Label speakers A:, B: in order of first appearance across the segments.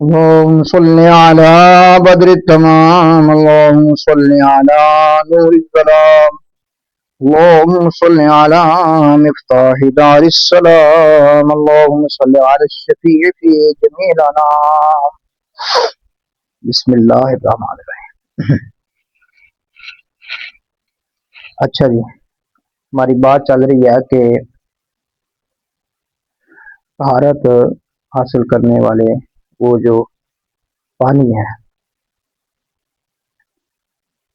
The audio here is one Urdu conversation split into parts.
A: اللهم صل على بدر التمام، اللهم صل على نور الظلام، اللهم صل على مفتاح دار السلام، اللهم صل على الشفيع في جميع الانام. بسم اللہ الرحمن الرحیم. اچھا جی، ہماری بات چل رہی ہے کہ طہارت حاصل کرنے والے وہ جو پانی ہے.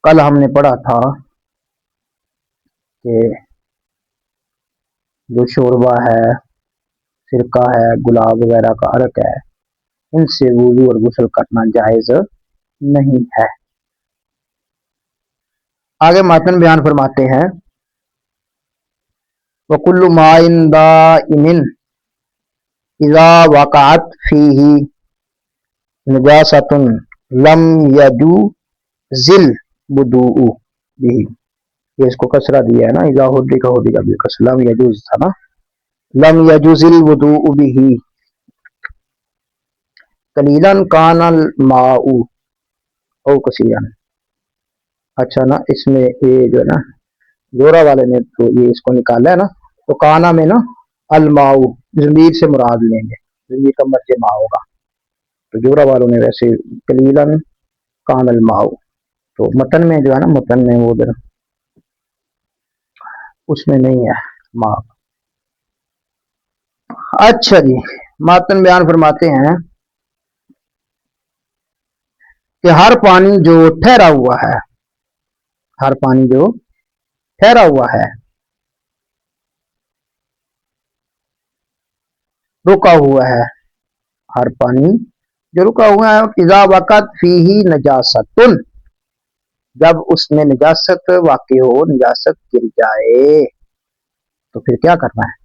A: کل ہم نے پڑھا تھا کہ جو شوربہ ہے، سرکہ ہے، گلاب وغیرہ کا عرق ہے، ان سے وضو اور غسل کرنا جائز نہیں ہے. آگے متن بیان فرماتے ہیں وَكُلُّ مَاءٍ دَائِمٍ إِذَا وَقَعَتْ فِيهِ نجاست لم يجوز الوضوء به. یہ اس کو کسرہ دیا ہے نا، اذا حرک بالکسر، لم يجوز تھا نا، لم يجوز الوضوء به قلیلا کان الماء او کثیرا. اچھا نا، اس میں یہ جو ہے نا جورا والے نے تو یہ اس کو نکالا ہے نا، تو کانا میں نا الماء ضمیر سے مراد لیں گے، ضمیر کا مرجع ماء ہوگا. تو جورا والوں نے ویسے قلیلا کان الماء، تو متن میں جو ہے نا، متن میں وہ ادھر اس میں نہیں ہے ماء. اچھا جی، متن بیان فرماتے ہیں کہ ہر پانی جو ٹھہرا ہوا ہے، ہر پانی جو ٹھہرا ہوا ہے، رکا ہوا ہے، ہر پانی جو رکا ہوا ہے، اذا وقت فیہ نجاست، جب اس میں نجاست واقع ہو، نجاست گر جائے تو پھر کیا کرنا ہے؟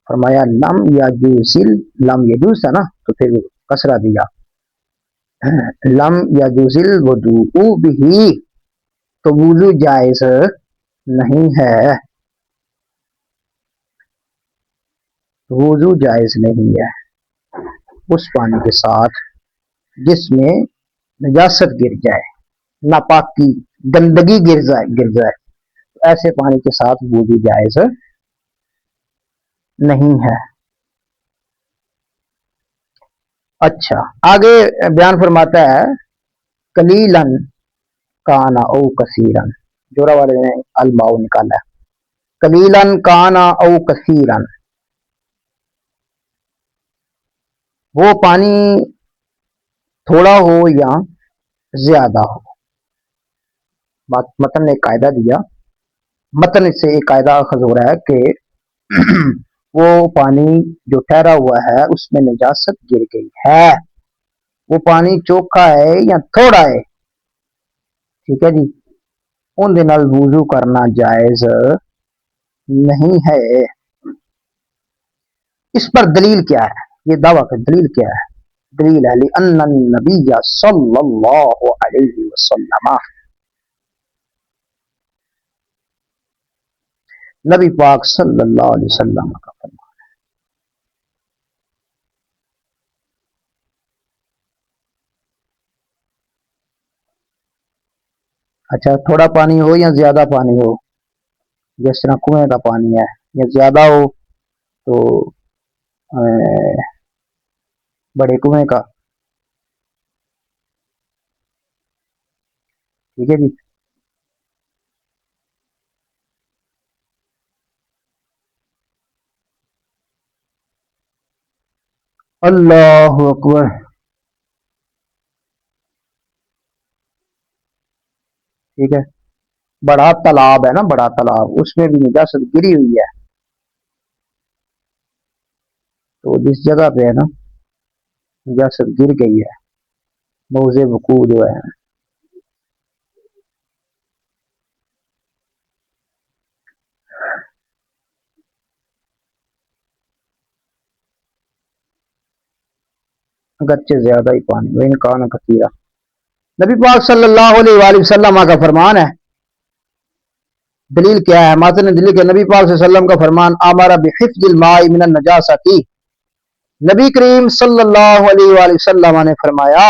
A: فرمایا لم یجوزل، لم یجوز تھا نا تو پھر کسرہ دیا، لم یجوزل وضوء بھی، تو وضو جائز نہیں ہے، وضو جائز نہیں ہے اس پانی کے ساتھ جس میں نجاست گر جائے، ناپاکی گندگی گر جائے، ایسے پانی کے ساتھ وضو جائز نہیں ہے. اچھا، آگے بیان فرماتا ہے قلیلاً کانا او کثیراً، جورا والے نے الماء نکالا ہے، قلیلاً کانا او کثیراً، وہ پانی تھوڑا ہو یا زیادہ ہو. متن نے ایک قاعدہ دیا، متن سے ایک قاعدہ اخذ ہو رہا ہے کہ وہ پانی جو ٹھہرا ہوا ہے اس میں نجاست گر گئی ہے، وہ پانی چوکھا ہے یا تھوڑا ہے، ٹھیک ہے جی، ان دنال وضو کرنا جائز نہیں ہے. اس پر دلیل کیا ہے؟ یہ دعویٰ کا دلیل کیا ہے؟ دلیل ہے لأن النبی صلی اللہ علیہ وسلم، نبی پاک صلی اللہ علیہ وسلم کا فرمان. اچھا، تھوڑا پانی ہو یا زیادہ پانی ہو، جس طرح کنویں کا پانی ہے، یا زیادہ ہو تو بڑے کنویں کا، ٹھیک ہے جی. اللہ اکبر. ٹھیک ہے، بڑا تالاب ہے نا، بڑا تالاب، اس میں بھی نجاست گری ہوئی ہے، تو جس جگہ پہ ہے نا نجاست گر گئی ہے، موضع وقوع جو ہے، اگرچہ زیادہ ہی پانی وہ انکان کثیرہ. نبی پاک صلی اللہ علیہ وآلہ وسلم کا فرمان ہے. دلیل کیا ہے؟ ماتن نے دلیل کہ نبی پاک صلی اللہ علیہ وسلم کا فرمان امر بحفظ الماء من النجاسۃ، نبی کریم صلی اللہ علیہ وآلہ وسلم نے فرمایا،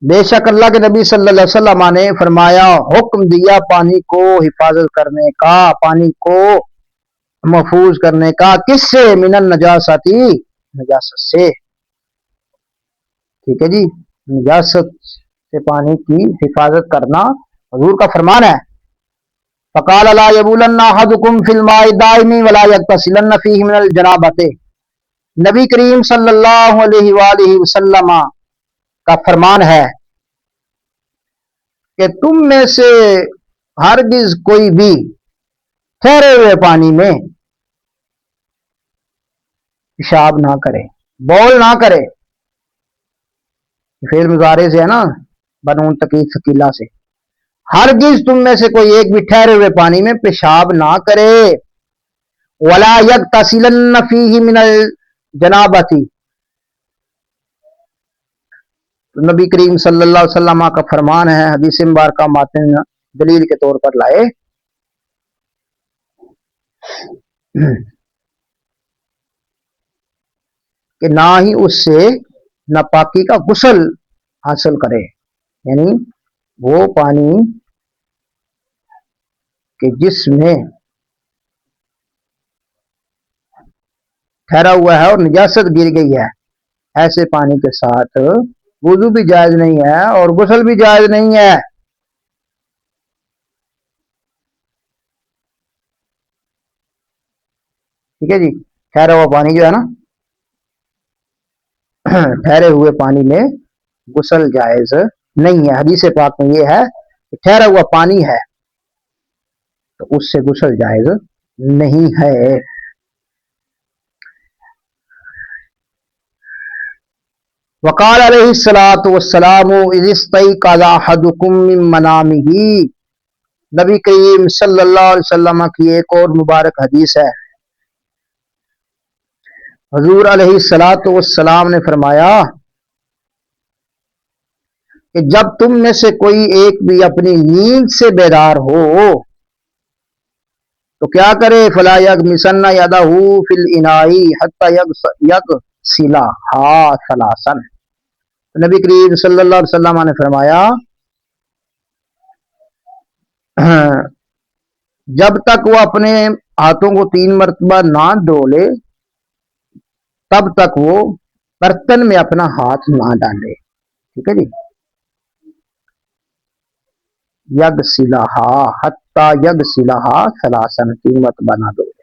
A: بے شک اللہ کے نبی صلی اللہ علیہ وسلم نے فرمایا، حکم دیا پانی کو حفاظت کرنے کا، پانی کو محفوظ کرنے کا، کس سے؟ من النجاستی، نجاست سے، ٹھیک ہے جی، نجاست سے پانی کی حفاظت کرنا حضور کا فرمان ہے۔ فقال لا يبولن احدكم في الماء الدائم ولا يغتسلن فيه من الجنابۃ، نبی کریم صلی اللہ علیہ وآلہ وسلم کا فرمان ہے کہ تم میں سے ہرگز کوئی بھی ٹھہرے ہوئے پانی میں پیشاب نہ کرے، بول نہ کرے، فعل مضارع سے ہے نا، بنون تکید ثقیلہ سے، ہرگز تم میں سے کوئی ایک بھی ٹھہرے ہوئے پانی میں پیشاب نہ کرے، ولا یغتسلن فیہ من الجنابۃ، نبی کریم صلی اللہ علیہ وسلم کا فرمان ہے، حدیث مبارکہ ماتن دلیل کے طور پر لائے کہ نہ ہی اس سے ناپاکی کا غسل حاصل کرے، یعنی وہ پانی کہ جس میں ٹھہرا ہوا ہے اور نجاست گر گئی ہے، ایسے پانی کے ساتھ وضو بھی جائز نہیں ہے اور غسل بھی جائز نہیں ہے۔ ٹھیک ہے جی، ٹھہرا ہوا پانی جو ہے نا، ٹھہرے ہوئے پانی میں غسل جائز نہیں ہے۔ حدیث پاک میں یہ ہے کہ ٹھہرا ہوا پانی ہے تو اس سے غسل جائز نہیں ہے۔ وقال علیہ الصلوۃ والسلام اذ استيقظ احدكم من منامه، نبی کریم صلی اللہ علیہ وسلم کی ایک اور مبارک حدیث ہے، حضور علیہ الصلوۃ والسلام نے فرمایا کہ جب تم میں سے کوئی ایک بھی اپنی نیند سے بیدار ہو تو کیا کرے؟ فلا یغمسن یدہ فی الاناء حتی یغسلھا ثلاثا، نبی کریم صلی اللہ علیہ وسلم نے فرمایا جب تک وہ اپنے ہاتھوں کو 3 مرتبہ نہ دھو لے تب تک وہ برتن میں اپنا ہاتھ نہ ڈالے، ٹھیک ہے جی، یغسلھا حتی یغسلھا ثلاثا، 3 مرتبہ نہ دھو لے۔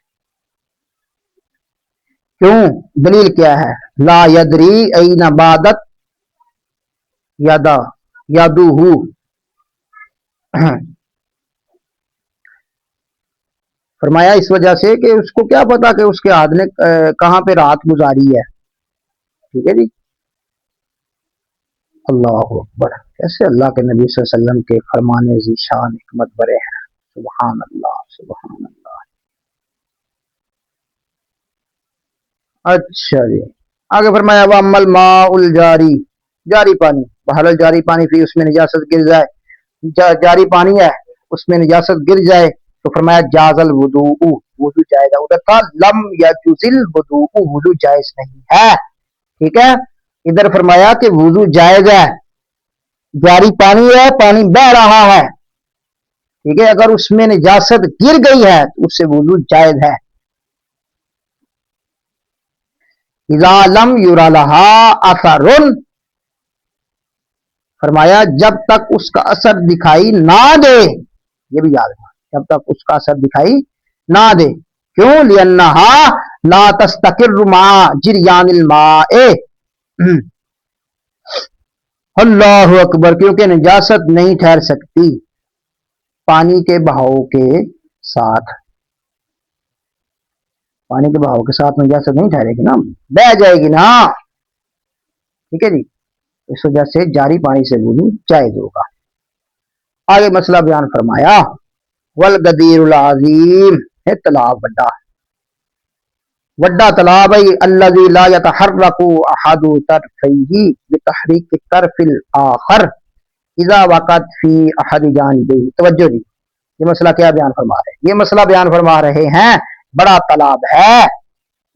A: کیوں؟ دلیل کیا ہے؟ لا یدری این بادت یدہ، فرمایا اس وجہ سے کہ اس کو کیا پتا کہ اس کے ہاتھ نے کہاں پہ رات گزاری ہے، ٹھیک ہے جی۔ اللہ اکبر، کیسے اللہ کے نبی صلی اللہ علیہ وسلم کے فرمان ذی شان حکمت برے ہیں، سبحان اللہ سبحان اللہ۔ اچھا جی، آگے فرمایا وَأَمَّا الْمَاءُ الْجَارِي، جاری پانی، بہرحال جاری پانی فی، اس میں نجاست گر جائے، جاری پانی ہے اس میں نجاست گر جائے تو فرمایا جاز الوضوء، وضو جائز ہے، ادھر تھا لم یجوز الوضوء، وضو جائز نہیں ہے، ٹھیک ہے، ادھر فرمایا کہ وضو جائز ہے، جاری پانی ہے، پانی بہ رہا ہے، ٹھیک ہے، اگر اس میں نجاست گر گئی ہے تو اس سے وضو جائز ہے۔ اذا لم یرا لها اثر، فرمایا جب تک اس کا اثر دکھائی نہ دے، یہ بھی یاد رکھنا، جب تک اس کا اثر دکھائی نہ دے، کیوں؟ لأنها لا تستقر مع جریان الماء، اللہ اکبر، کیونکہ نجاست نہیں ٹھہر سکتی پانی کے بہاؤ کے ساتھ، پانی کے بہاؤ کے ساتھ نجاست نہیں ٹھہرے گی نا، بہ جائے گی نا، ٹھیک ہے جی، اس وجہ سے جاری پانی سے وضو جائز ہوگا۔ آگے مسئلہ بیان فرمایا والغدیر العظیم، ہے تالاب وڈا تالاب ہے، الذی لا یتحرک احد طرفیہ بتحریک الطرف الاخر اذا وقعت فی احد جانبیہ، توجہ جی، یہ مسئلہ کیا بیان فرما رہے ہیں؟ یہ مسئلہ بیان فرما رہے ہیں بڑا تالاب ہے